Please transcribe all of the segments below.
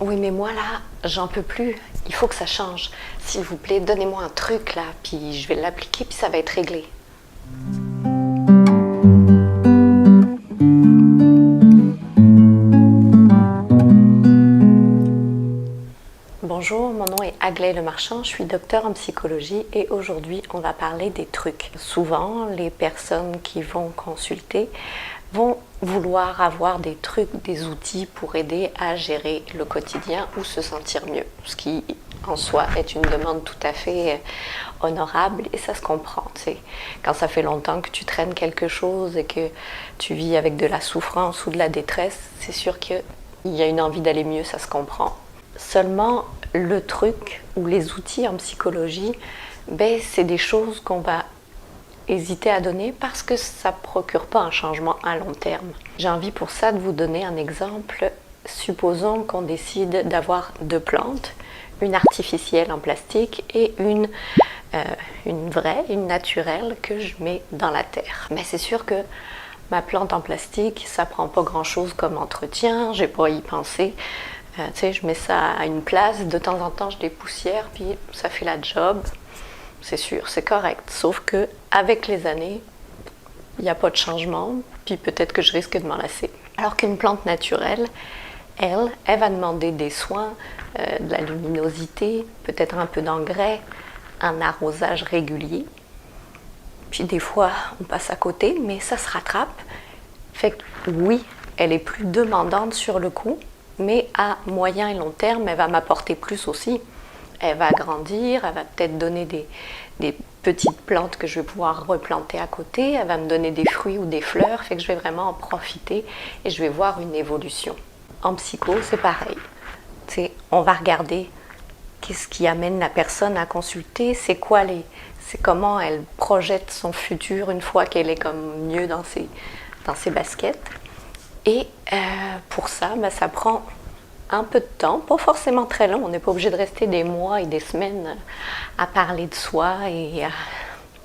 Oui, mais moi là, j'en peux plus. Il faut que ça change. S'il vous plaît, donnez-moi un truc là, puis je vais l'appliquer, puis ça va être réglé. Bonjour, mon nom est Aglaé Lemarchand, je suis docteur en psychologie et aujourd'hui on va parler des trucs. Souvent, les personnes qui vont consulter vont vouloir avoir des trucs, des outils pour aider à gérer le quotidien ou se sentir mieux, ce qui en soi est une demande tout à fait honorable et ça se comprend. Tu sais. Quand ça fait longtemps que tu traînes quelque chose et que tu vis avec de la souffrance ou de la détresse, c'est sûr qu'il y a une envie d'aller mieux, ça se comprend. Seulement, le truc ou les outils en psychologie, c'est des choses qu'on va hésiter à donner parce que ça ne procure pas un changement à long terme. J'ai envie pour ça de vous donner un exemple. Supposons qu'on décide d'avoir deux plantes, une artificielle en plastique et une vraie, une naturelle que je mets dans la terre. Mais c'est sûr que ma plante en plastique, ça prend pas grand-chose comme entretien, j'ai pas à y penser. Je mets ça à une place, de temps en temps je dépoussière, puis ça fait la job. C'est sûr, c'est correct. Sauf que avec les années, il n'y a pas de changement, puis peut-être que je risque de m'en lasser. Alors qu'une plante naturelle, elle va demander des soins, de la luminosité, peut-être un peu d'engrais, un arrosage régulier. Puis des fois, on passe à côté, mais ça se rattrape. Fait que oui, elle est plus demandante sur le coup, mais à moyen et long terme, elle va m'apporter plus aussi. Elle va grandir, elle va peut-être donner des petites plantes que je vais pouvoir replanter à côté, elle va me donner des fruits ou des fleurs, fait que je vais vraiment en profiter et je vais voir une évolution. En psycho, c'est pareil. On va regarder qu'est-ce qui amène la personne à consulter, c'est comment elle projette son futur une fois qu'elle est comme mieux dans ses baskets. Et pour ça, ça prend un peu de temps, pas forcément très long, on n'est pas obligé de rester des mois et des semaines à parler de soi et à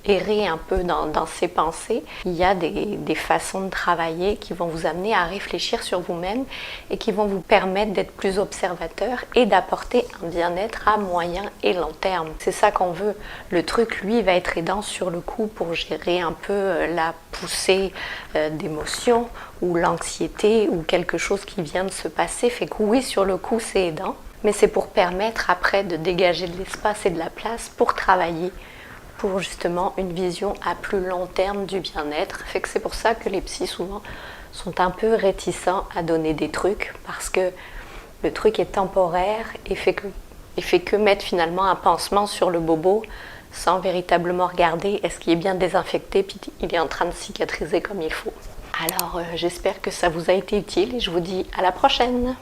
errer un peu dans ses pensées. Il y a des façons de travailler qui vont vous amener à réfléchir sur vous-même et qui vont vous permettre d'être plus observateur et d'apporter un bien-être à moyen et long terme. C'est ça qu'on veut. Le truc, lui, va être aidant sur le coup pour gérer un peu la poussée d'émotions ou l'anxiété ou quelque chose qui vient de se passer. Fait que oui, sur le coup, c'est aidant, mais c'est pour permettre après de dégager de l'espace et de la place pour travailler pour justement une vision à plus long terme du bien-être. Fait que c'est pour ça que les psys souvent sont un peu réticents à donner des trucs parce que le truc est temporaire et fait que mettre finalement un pansement sur le bobo sans véritablement regarder est-ce qu'il est bien désinfecté puis il est en train de cicatriser comme il faut. Alors j'espère que ça vous a été utile et je vous dis à la prochaine.